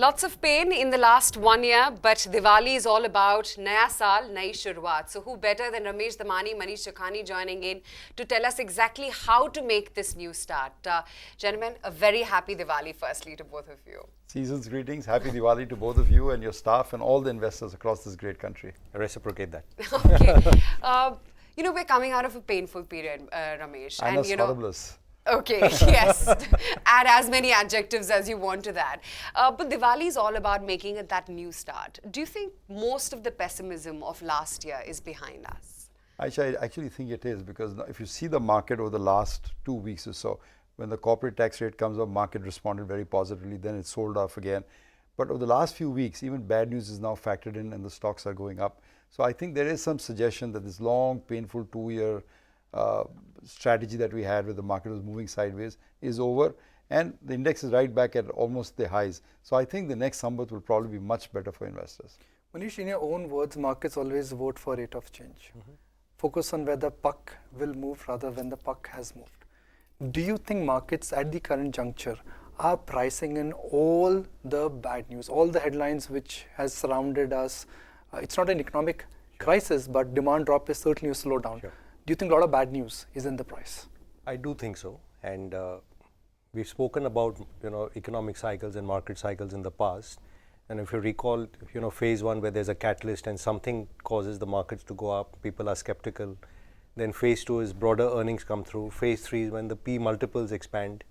Lots of pain in the last 1 year, but Diwali is all about Naya Saal, Nayi Shuruaat. So who better than Ramesh Damani, Manish Chokhani joining in to tell us exactly how to make this new start. Gentlemen, a very happy Diwali firstly to both of you. Season's greetings. Happy Diwali to both of you and your staff and all the investors across this great country. I reciprocate that. Okay. We're coming out of a painful period, Ramesh. And horriblous. Okay, yes. Add as many adjectives as you want to that. But Diwali is all about making it that new start. Do you think most of the pessimism of last year is behind us? Ayesha, I actually think it is, because if you see the market over the last 2 weeks or so, when the corporate tax rate comes up, market responded very positively, then it sold off again. But over the last few weeks, even bad news is now factored in and the stocks are going up. So I think there is some suggestion that this long, painful 2-year strategy that we had where the market was moving sideways is over, and the index is right back at almost the highs. So I think the next Samvat will probably be much better for investors. Manish, in your own words, markets always vote for rate of change. Focus on where the puck will move rather when the puck has moved. Do you think markets at the current juncture are pricing in all the bad news, all the headlines which has surrounded us? It's not an economic crisis, but demand drop is certainly a slowdown. Sure. Do you think a lot of bad news is in the price? I do think so, and we've spoken about economic cycles and market cycles in the past. And if you recall, phase one where there's a catalyst and something causes the markets to go up, people are skeptical. Then phase two is broader earnings come through. Phase three is when the P multiples expand.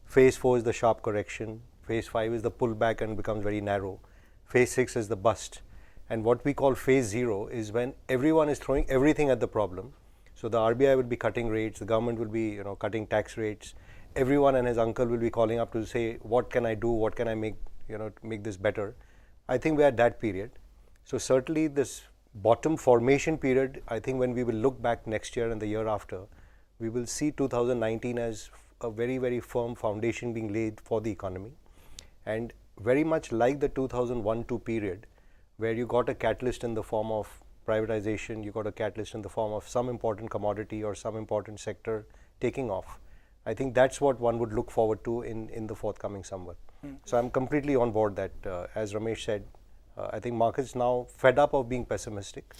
Phase four is the sharp correction. Phase five is the pullback and becomes very narrow. Phase six is the bust. And what we call phase zero is when everyone is throwing everything at the problem. So the RBI will be cutting rates, the government will be cutting tax rates. Everyone and his uncle will be calling up to say, what can I do, what can I make, make this better. I think we are at that period. So certainly this bottom formation period, I think when we will look back next year and the year after, we will see 2019 as a very, very firm foundation being laid for the economy. And very much like the 2001-2 period, where you got a catalyst in the form of privatization, you got a catalyst in the form of some important commodity or some important sector taking off. I think that's what one would look forward to in the forthcoming Samvat. So I'm completely on board that, as Ramesh said, I think markets now fed up of being pessimistic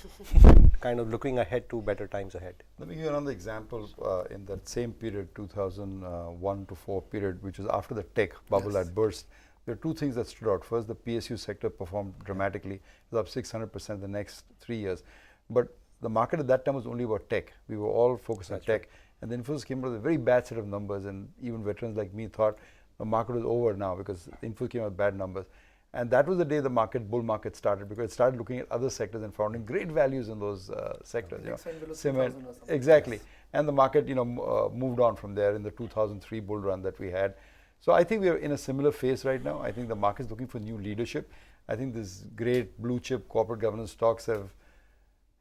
and kind of looking ahead to better times ahead. Let me give you another example. In that same period, 2001-4 period, which was after the tech bubble had burst, there are two things that stood out. First, the PSU sector performed dramatically. It was up 600% the next 3 years. But the market at that time was only about tech. We were all focused on tech. And then Infosys came out with a very bad set of numbers, and even veterans like me thought the market was over now because Infosys came out with bad numbers. And that was the day the bull market started, because it started looking at other sectors and finding great values in those sectors. Cement, exactly. Yes. And the market moved on from there in the 2003 bull run that we had. So I think we are in a similar phase right now. I think the market is looking for new leadership. I think this great blue chip corporate governance stocks have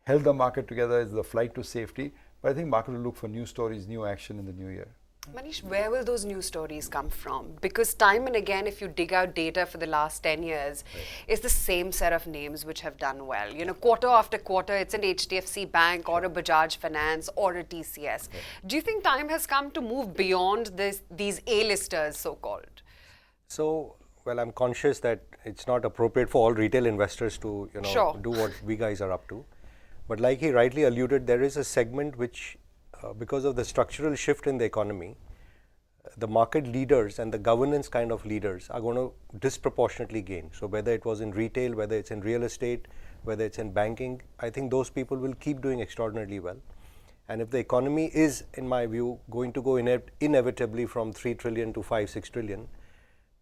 held the market together as the flight to safety. But I think market will look for new stories, new action in the new year. Manish, where will those new stories come from? Because time and again, if you dig out data for the last 10 years, it's the same set of names which have done well. Quarter after quarter, it's an HDFC Bank or a Bajaj Finance or a TCS. Do you think time has come to move beyond these A-listers, so-called? So, well, I'm conscious that it's not appropriate for all retail investors to, do what we guys are up to. But like he rightly alluded, there is a segment which because of the structural shift in the economy, the market leaders and the governance kind of leaders are going to disproportionately gain. So whether it was in retail, whether it's in real estate, whether it's in banking, I think those people will keep doing extraordinarily well. And if the economy is, in my view, going to go inevitably from 3 trillion to 5-6 trillion,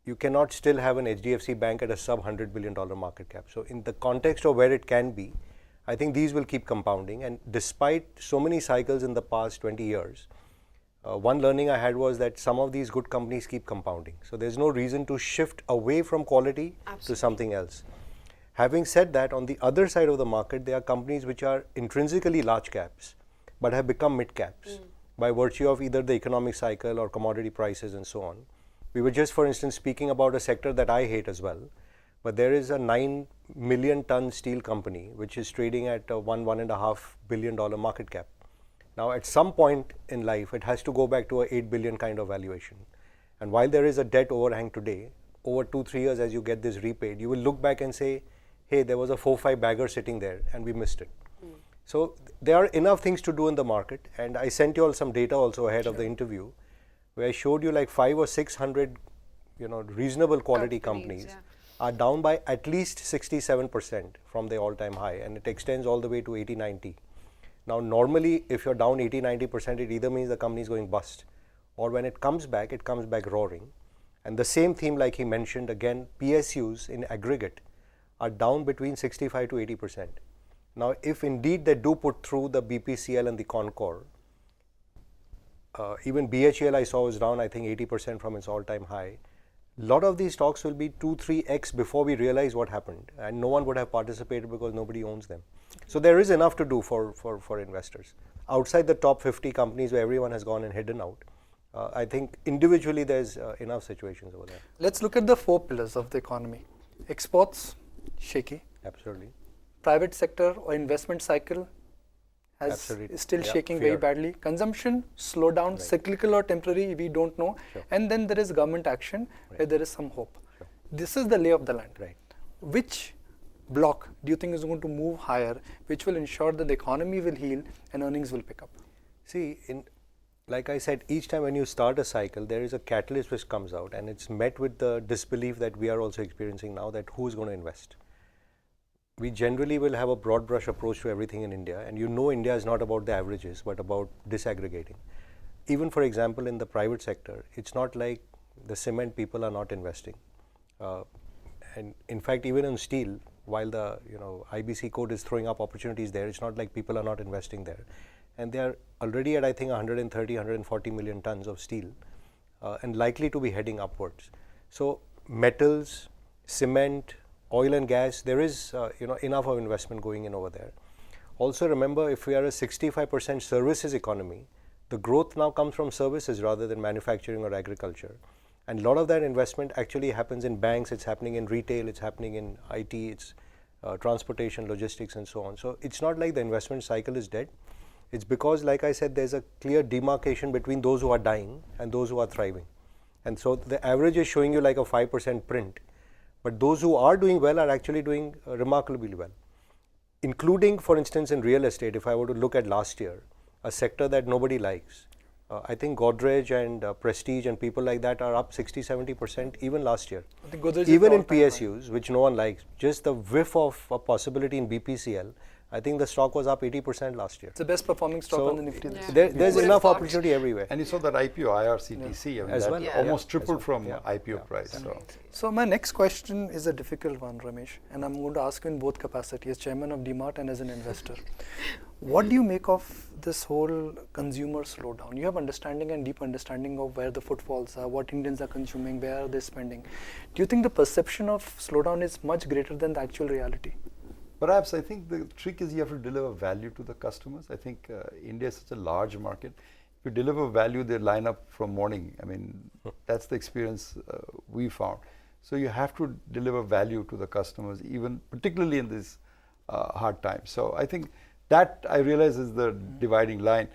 you cannot still have an HDFC Bank at a sub $100 billion market cap. So in the context of where it can be, I think these will keep compounding, and despite so many cycles in the past 20 years, one learning I had was that some of these good companies keep compounding. So there's no reason to shift away from quality to something else. Having said that, on the other side of the market, there are companies which are intrinsically large caps, but have become mid caps by virtue of either the economic cycle or commodity prices and so on. We were just, for instance, speaking about a sector that I hate as well. But there is a 9 million ton steel company which is trading at a $1.5 billion market cap. Now, at some point in life, it has to go back to a 8 billion kind of valuation. And while there is a debt overhang today, over 2-3 years, as you get this repaid, you will look back and say, hey, there was a 4-5 bagger sitting there and we missed it. So there are enough things to do in the market, and I sent you all some data also ahead of the interview, where I showed you like 500 or 600, reasonable quality companies are down by at least 67% from the all-time high, and it extends all the way to 80-90. Now normally if you're down 80-90%, it either means the company is going bust, or when it comes back roaring. And the same theme, like he mentioned, again, PSUs in aggregate are down between 65 to 80%. Now, if indeed they do put through the BPCL and the Concor, even BHEL I saw was down, I think 80% from its all-time high. A lot of these stocks will be 2-3x before we realize what happened, and no one would have participated because nobody owns them. So there is enough to do for investors. Outside the top 50 companies where everyone has gone and hidden out, I think individually there's enough situations over there. Let's look at the 4 pillars of the economy. Exports, shaky. Absolutely. Private sector or investment cycle is still shaking very badly. Consumption, slowdown, cyclical or temporary, we don't know. And then there is government action where there is some hope. This is the lay of the land. Which block do you think is going to move higher, which will ensure that the economy will heal and earnings will pick up? See, like I said, each time when you start a cycle, there is a catalyst which comes out, and it's met with the disbelief that we are also experiencing now, that who is going to invest. We generally will have a broad brush approach to everything in India, and India is not about the averages but about disaggregating. Even for example in the private sector, it's not like the cement people are not investing, and in fact even in steel, while the IBC code is throwing up opportunities there, it's not like people are not investing there, and they are already at I think 130-140 million tons of steel, and likely to be heading upwards. So metals, cement, oil and gas, there is enough of investment going in over there. Also remember, if we are a 65% services economy, the growth now comes from services rather than manufacturing or agriculture. And a lot of that investment actually happens in banks, it's happening in retail, it's happening in IT, it's transportation, logistics and so on. So it's not like the investment cycle is dead. It's because, like I said, there's a clear demarcation between those who are dying and those who are thriving. And so the average is showing you like a 5% print. But those who are doing well are actually doing remarkably well, including, for instance, in real estate. If I were to look at last year, a sector that nobody likes, I think Godrej and Prestige and people like that are up 60-70% even last year. Even in PSUs, which no one likes, just the whiff of a possibility in BPCL, I think the stock was up 80% last year. It's the best performing stock on the Nifty. There's enough opportunity everywhere. And you saw that IPO, IRCTC, I mean, as well. Almost tripled from IPO price. So my next question is a difficult one, Ramesh, and I'm going to ask you in both capacities, as chairman of DMart and as an investor. What do you make of this whole consumer slowdown? You have understanding and deep understanding of where the footfalls are, what Indians are consuming, where are they spending. Do you think the perception of slowdown is much greater than the actual reality? Perhaps. I think the trick is you have to deliver value to the customers. I think India is such a large market. If you deliver value, they line up from morning. I mean, that's the experience we found. So you have to deliver value to the customers, even particularly in this hard time. So I think that, I realize, is the dividing line.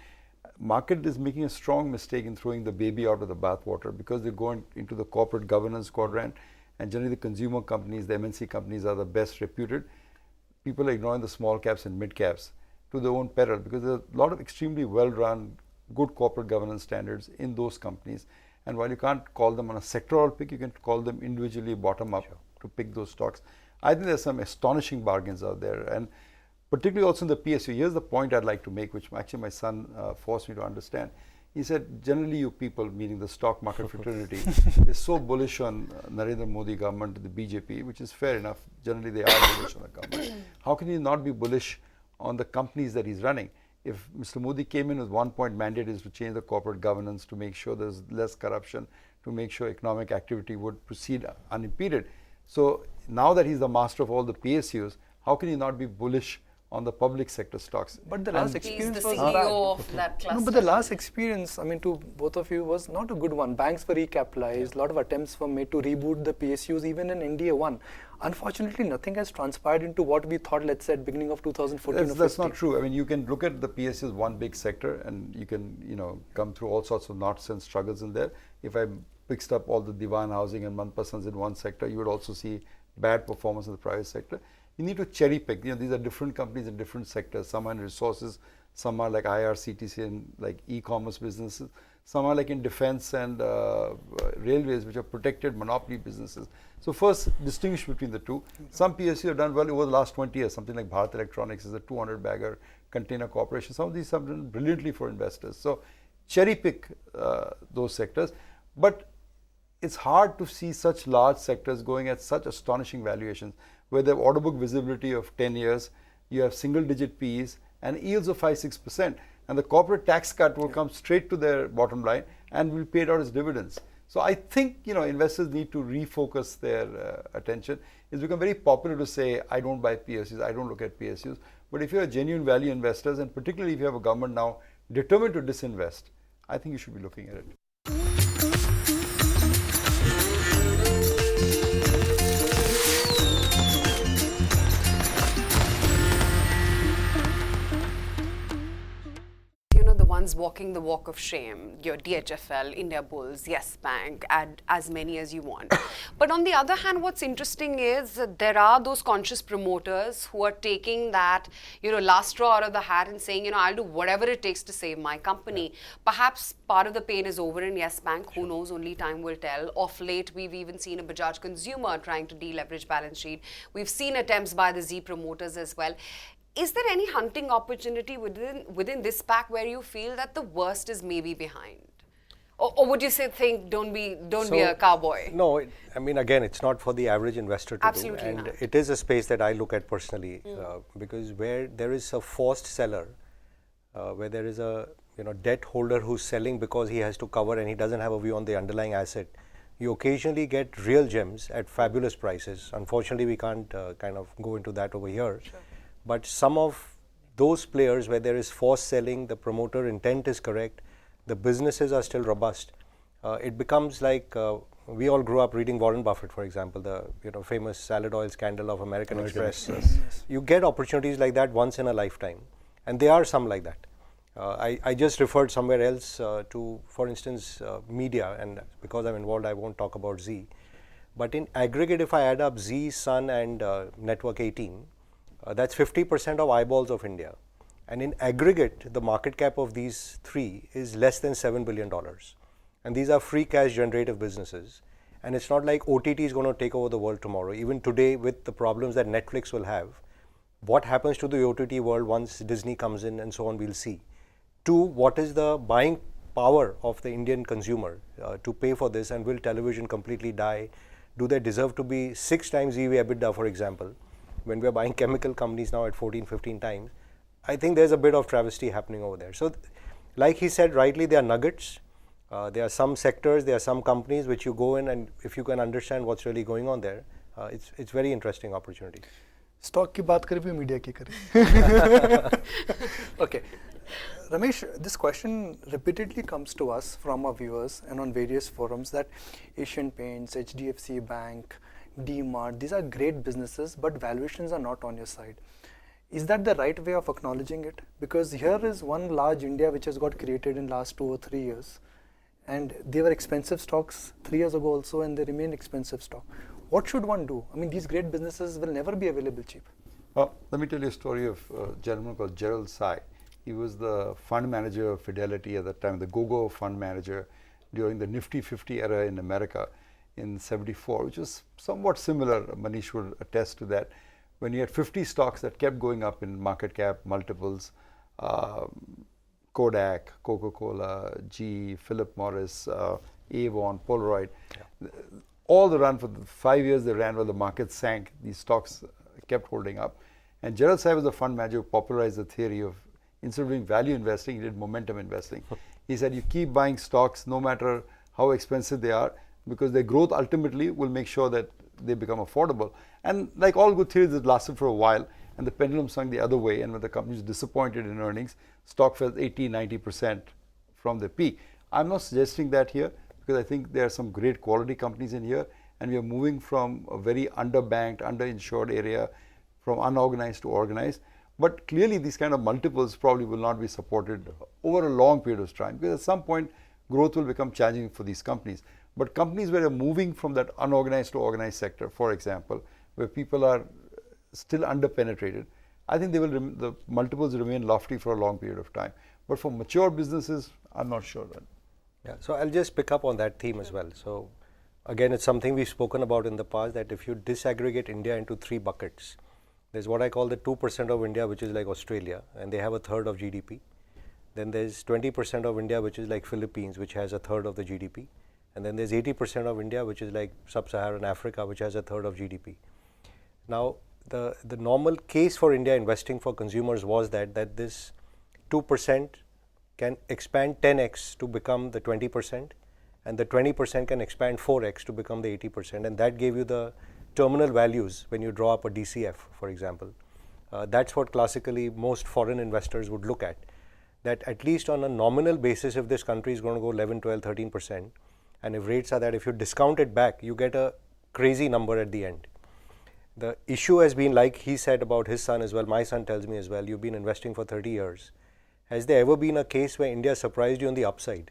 Market is making a strong mistake in throwing the baby out of the bathwater, because they're going into the corporate governance quadrant, and generally the consumer companies, the MNC companies, are the best reputed. People are ignoring the small caps and mid caps to their own peril, because there's a lot of extremely well-run, good corporate governance standards in those companies. And while you can't call them on a sectoral pick, you can call them individually bottom up to pick those stocks. I think there's some astonishing bargains out there, and particularly also in the PSU. Here's the point I'd like to make, which actually my son forced me to understand. He said, generally you people, meaning the stock market fraternity, is so bullish on Narendra Modi government, the BJP, which is fair enough. Generally they are bullish on the government. How can he not be bullish on the companies that he's running? If Mr. Modi came in with 1-point mandate is to change the corporate governance, to make sure there's less corruption, to make sure economic activity would proceed unimpeded. So now that he's the master of all the PSUs, how can he not be bullish on the public sector stocks? But the last experience He's the was CEO of that cluster. No, but the last experience, I mean, to both of you, was not a good one. Banks were recapitalized. A lot of attempts were made to reboot the PSUs, even in NDA 1. Unfortunately, nothing has transpired into what we thought, let's say, at beginning of 2014. That's not true. I mean, you can look at the PSU as one big sector, and you can, come through all sorts of knots and struggles in there. If I fixed up all the divan housing and manpasands in one sector, you would also see bad performance in the private sector. You need to cherry pick. These are different companies in different sectors. Some are in resources, some are like IRCTC and like e-commerce businesses. Some are like in defense and railways, which are protected monopoly businesses. So first, distinguish between the two. Some PSUs have done well over the last 20 years. Something like Bharat Electronics is a 200-bagger container corporation. Some of these have done brilliantly for investors. So cherry pick those sectors. But it's hard to see such large sectors going at such astonishing valuations, where they have order book visibility of 10 years, you have single-digit PEs, and yields of 5-6%. And the corporate tax cut will come straight to their bottom line and will pay it out as dividends. So I think investors need to refocus their attention. It's become very popular to say, I don't buy PSUs, I don't look at PSUs. But if you're a genuine value investors, and particularly if you have a government now determined to disinvest, I think you should be looking at it. Walking the walk of shame, your DHFL, India Bulls, Yes Bank, add as many as you want. But on the other hand, what's interesting is there are those conscious promoters who are taking that, last straw out of the hat and saying, I'll do whatever it takes to save my company. Perhaps part of the pain is over in Yes Bank. Who knows? Only time will tell. Of late, we've even seen a Bajaj consumer trying to deleverage balance sheet. We've seen attempts by the Z promoters as well. Is there any hunting opportunity within this pack where you feel that the worst is maybe behind? Or would you think don't be a cowboy? No, I mean, again, it's not for the average investor to Absolutely do. And not. it is a space that I look at personally because where there is a forced seller, where there is a debt holder who's selling because he has to cover and he doesn't have a view on the underlying asset, you occasionally get real gems at fabulous prices. Unfortunately, we can't kind of go into that over here. Sure. But some of those players where there is forced selling, the promoter intent is correct, the businesses are still robust. It becomes like we all grew up reading Warren Buffett, for example, the famous salad oil scandal of American Express. Yes. You get opportunities like that once in a lifetime, and there are some like that. I just referred somewhere else to, for instance, media, and because I'm involved, I won't talk about Z. But in aggregate, if I add up Z, Sun, and Network 18, that's 50% of eyeballs of India. And in aggregate, the market cap of these three is less than $7 billion. And these are free cash generative businesses. And it's not like OTT is going to take over the world tomorrow. Even today, with the problems that Netflix will have, what happens to the OTT world once Disney comes in and so on, we'll see. Two, what is the buying power of the Indian consumer to pay for this, and will television completely die? Do they deserve to be 6 times EV EBITDA, for example? When we are buying chemical companies now at 14, 15 times, I think there's a bit of travesty happening over there. So, like he said rightly, there are nuggets. There are some sectors, there are some companies which you go in, and if you can understand what's really going on there, it's very interesting opportunity. Stock की बात करें भी media की करें. Okay. Ramesh, this question repeatedly comes to us from our viewers and on various forums that Asian Paints, HDFC Bank, D-Mart, these are great businesses, but valuations are not on your side. Is that the right way of acknowledging it? Because here is one large India which has got created in last 2 or 3 years, and they were expensive stocks 3 years ago also, and they remain expensive stock. What should one do? I mean, these great businesses will never be available cheap. Well, let me tell you a story of a gentleman called Gerald Sai. He was the fund manager of Fidelity at that time, the go-go fund manager during the Nifty 50 era in America in 74, which was somewhat similar. Manish would attest to that. When you had 50 stocks that kept going up in market cap, multiples, Kodak, Coca-Cola, GE, Philip Morris, Avon, Polaroid. Yeah. All the run for the 5 years they ran while the market sank, these stocks kept holding up. And Gerald Sai was the fund manager who popularized the theory of, instead of doing value investing, he did momentum investing. He said you keep buying stocks no matter how expensive they are, because their growth ultimately will make sure that they become affordable. And like all good theories, it lasted for a while, and the pendulum swung the other way, and when the company is disappointed in earnings, stock fell 80-90% from the peak. I'm not suggesting that here, because I think there are some great quality companies in here, and we are moving from a very underbanked, underinsured area, from unorganized to organized. But clearly these kind of multiples probably will not be supported over a long period of time, because at some point growth will become challenging for these companies. But companies where you're moving from that unorganized to organized sector, for example, where people are still underpenetrated, I think the multiples remain lofty for a long period of time. But for mature businesses, I'm not sure that. Yeah, so I'll just pick up on that theme as well. So again, it's something we've spoken about in the past, that if you disaggregate India into 3 buckets, there's what I call the 2% of India, which is like Australia, and they have a third of GDP. Then there's 20% of India, which is like Philippines, which has a third of the GDP. And then there's 80% of India, which is like Sub-Saharan Africa, which has a third of GDP. Now, the normal case for India investing for consumers was that this 2% can expand 10x to become the 20%, and the 20% can expand 4x to become the 80%, and that gave you the terminal values when you draw up a DCF, for example. That's what classically most foreign investors would look at least on a nominal basis, if this country is going to go 11, 12, 13%, and if rates are that, if you discount it back, you get a crazy number at the end. The issue has been, like he said about his son as well, my son tells me as well, you've been investing for 30 years. Has there ever been a case where India surprised you on the upside?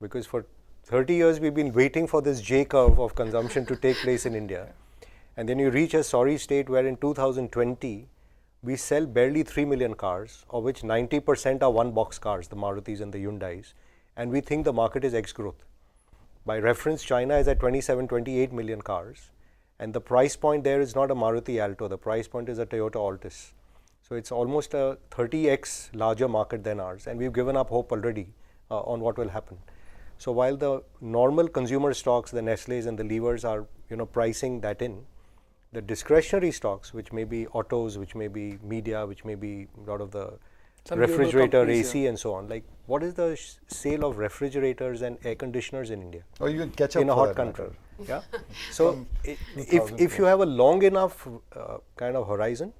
Because for 30 years, we've been waiting for this J curve of consumption to take place in India. And then you reach a sorry state where in 2020, we sell barely 3 million cars, of which 90% are one-box cars, the Marutis and the Hyundais, and we think the market is X-growth. By reference, China is at 27, 28 million cars, and the price point there is not a Maruti Alto, the price point is a Toyota Altis. So it's almost a 30x larger market than ours, and we've given up hope already on what will happen. So while the normal consumer stocks, the Nestle's and the Levers are pricing that in, the discretionary stocks, which may be autos, which may be media, which may be a lot of the refrigerator, AC and so on, like what is the sale of refrigerators and air conditioners in India? Or you can catch up in a hot country. Yeah. So if you have a long enough kind of horizon,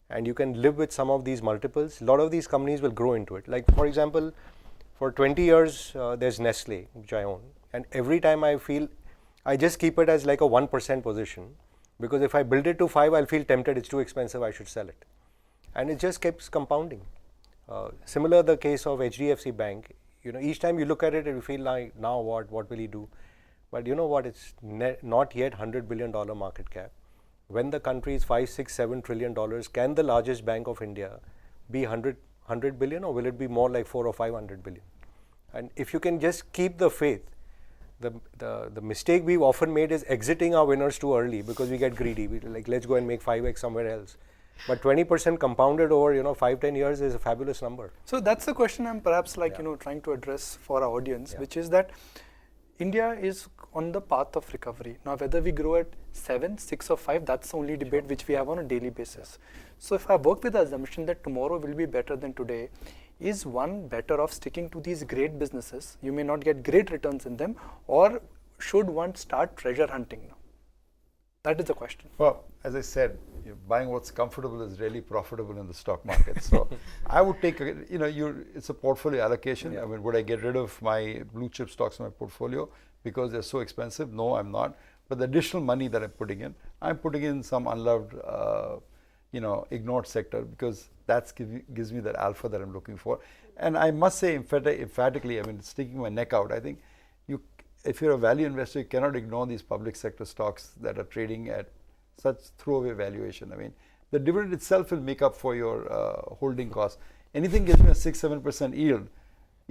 and you can live with some of these multiples, a lot of these companies will grow into it. Like for example, for 20 years, there's Nestle, which I own, and every time I feel, I just keep it as like a 1% position, because if I build it to 5, I'll feel tempted, it's too expensive, I should sell it. And it just keeps compounding. Similar the case of HDFC Bank, each time you look at it, you feel like, now what will he do? But you know what, it's not yet $100 billion market cap. When the country is $5, $6, $7 trillion, can the largest bank of India be 100 billion, or will it be more like 400 or 500 billion? And if you can just keep the faith, the mistake we've often made is exiting our winners too early because we get greedy. We like, let's go and make 5x somewhere else. But 20% compounded over 5-10 years is a fabulous number. So that's the question I'm perhaps trying to address for our audience, which is that India is on the path of recovery. Now, whether we grow at 7, 6 or 5, that's the only debate which we have on a daily basis. So if I work with the assumption that tomorrow will be better than today, is one better off sticking to these great businesses? You may not get great returns in them, or should one start treasure hunting now? That is the question. Well, as I said, buying what's comfortable is really profitable in the stock market. So I would take, it's a portfolio allocation. Yeah. I mean, would I get rid of my blue chip stocks in my portfolio because they're so expensive? No, I'm not. But the additional money that I'm putting in some unloved, ignored sector, because that gives me that alpha that I'm looking for. And I must say emphatically, sticking my neck out, I think if you're a value investor, you cannot ignore these public sector stocks that are trading at such throwaway valuation. The dividend itself will make up for your holding costs. Anything gives me a 6-7% yield,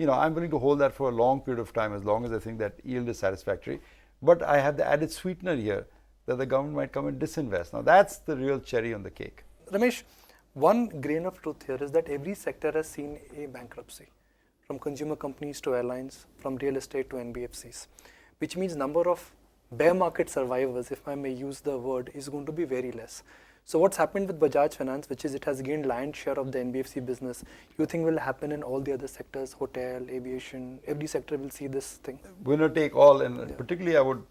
I'm willing to hold that for a long period of time, as long as I think that yield is satisfactory. But I have the added sweetener here that the government might come and disinvest. Now that's the real cherry on the cake. Ramesh, one grain of truth here is that every sector has seen a bankruptcy, from consumer companies to airlines, from real estate to NBFCs, which means number of bear market survivors, if I may use the word, is going to be very less. So what's happened with Bajaj Finance, which is it has gained lion's share of the NBFC business, you think will happen in all the other sectors, hotel, aviation, every sector will see this thing? Winner take all, and particularly I would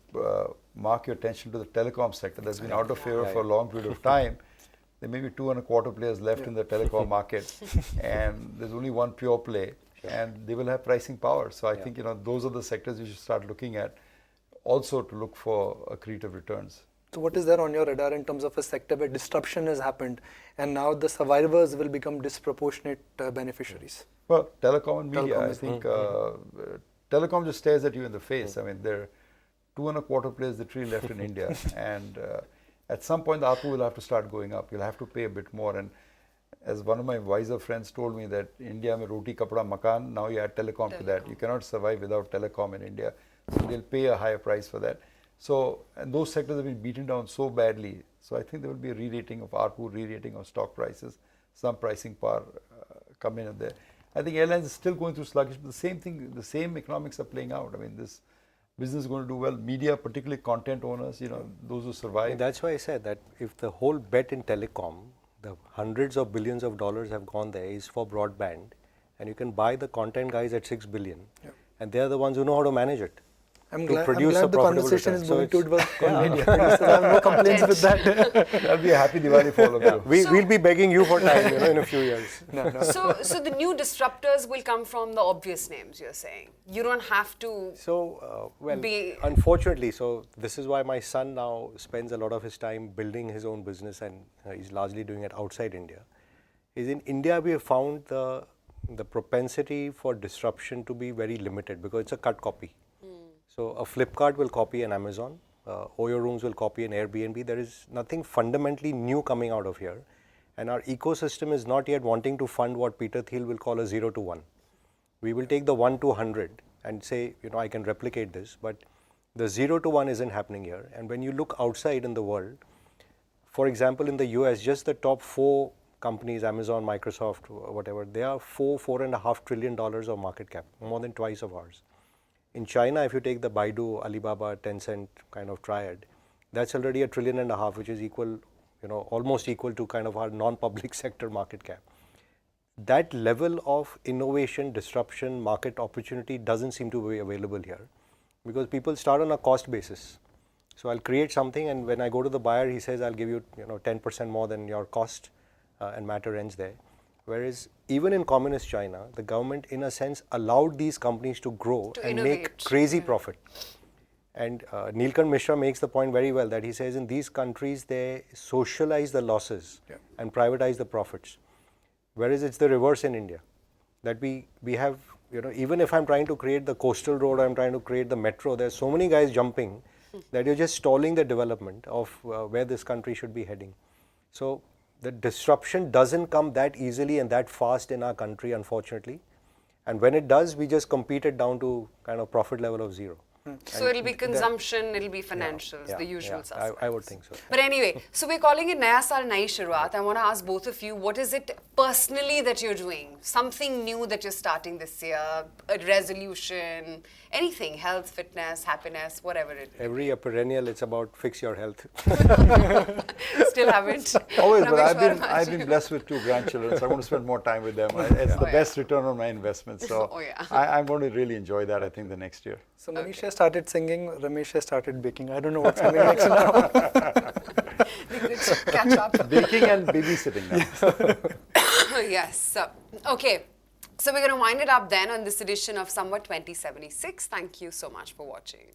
mark your attention to the telecom sector that's been out of favor for a long period of time. There may be 2.25 players left in the telecom market, and there's only one pure play, and they will have pricing power. So I think those are the sectors you should start looking at, also to look for accretive returns. So what is there on your radar in terms of a sector where disruption has happened and now the survivors will become disproportionate beneficiaries? Well, telecom and media. I think telecom just stares at you in the face. They're 2.25 players literally left in India, and at some point the ARPU will have to start going up. You'll have to pay a bit more. And as one of my wiser friends told me that India mein roti kapda makan, now you add telecom to that. You cannot survive without telecom in India. So they'll pay a higher price for that. So, and those sectors have been beaten down so badly. So I think there will be a re-rating of ARPU, re-rating of stock prices, some pricing power come in and there. I think airlines are still going through sluggish, but the same thing, the same economics are playing out. I mean, this business is going to do well. Media, particularly content owners, you know, those who survive. And that's why I said that if the whole bet in telecom, the hundreds of billions of dollars have gone there, is for broadband, and you can buy the content guys at 6 billion, and they are the ones who know how to manage it. I'm glad the conversation is moving towards media. I have no complaints with that. That'll be a happy Diwali for all of you. We'll be begging you for time, you know, in a few years. No. So the new disruptors will come from the obvious names, you're saying. You don't have to. So, unfortunately, so this is why my son now spends a lot of his time building his own business, and he's largely doing it outside India. Is in India we have found the propensity for disruption to be very limited because it's a cut copy. So a Flipkart will copy an Amazon, Oyo Rooms will copy an Airbnb. There is nothing fundamentally new coming out of here. And our ecosystem is not yet wanting to fund what Peter Thiel will call a 0 to 1. We will take the 1 to 100 and say, you know, I can replicate this, but the 0 to 1 isn't happening here. And when you look outside in the world, for example, in the US, just the top 4 companies, Amazon, Microsoft, whatever, they are $4.5 trillion of market cap, more than twice of ours. In China, if you take the Baidu, Alibaba, Tencent kind of triad, that's already $1.5 trillion, which is equal, you know, almost equal to kind of our non-public sector market cap. That level of innovation, disruption, market opportunity doesn't seem to be available here because people start on a cost basis. So I'll create something, and when I go to the buyer, he says, I'll give you, 10% more than your cost, and matter ends there. Whereas even in communist China, the government in a sense allowed these companies to grow and make crazy profit. And Nilkant Mishra makes the point very well that he says in these countries they socialize the losses and privatize the profits. Whereas it's the reverse in India. That we have, even if I'm trying to create the coastal road, I'm trying to create the metro, there's so many guys jumping that you're just stalling the development of where this country should be heading. So the disruption doesn't come that easily and that fast in our country, unfortunately. And when it does, we just compete it down to kind of profit level of 0. So it'll be consumption, it'll be financials, the usual suspects. I would think so. But anyway, so we're calling it Naya Saal Nayi Shuruaat. I want to ask both of you, what is it personally that you're doing? Something new that you're starting this year, a resolution, anything, health, fitness, happiness, whatever it is. Every year perennial, it's about fix your health. Still haven't. Always, but I've been blessed with 2 grandchildren, so I want to spend more time with them. It's the best return on my investment. So I'm going to really enjoy that, I think, the next year. So Manish has started singing, Ramesh has started baking. I don't know what's coming next now. Nikunj, catch up. Baking and babysitting now. Yes. Okay. So we're going to wind it up then on this edition of Samvat 2076. Thank you so much for watching.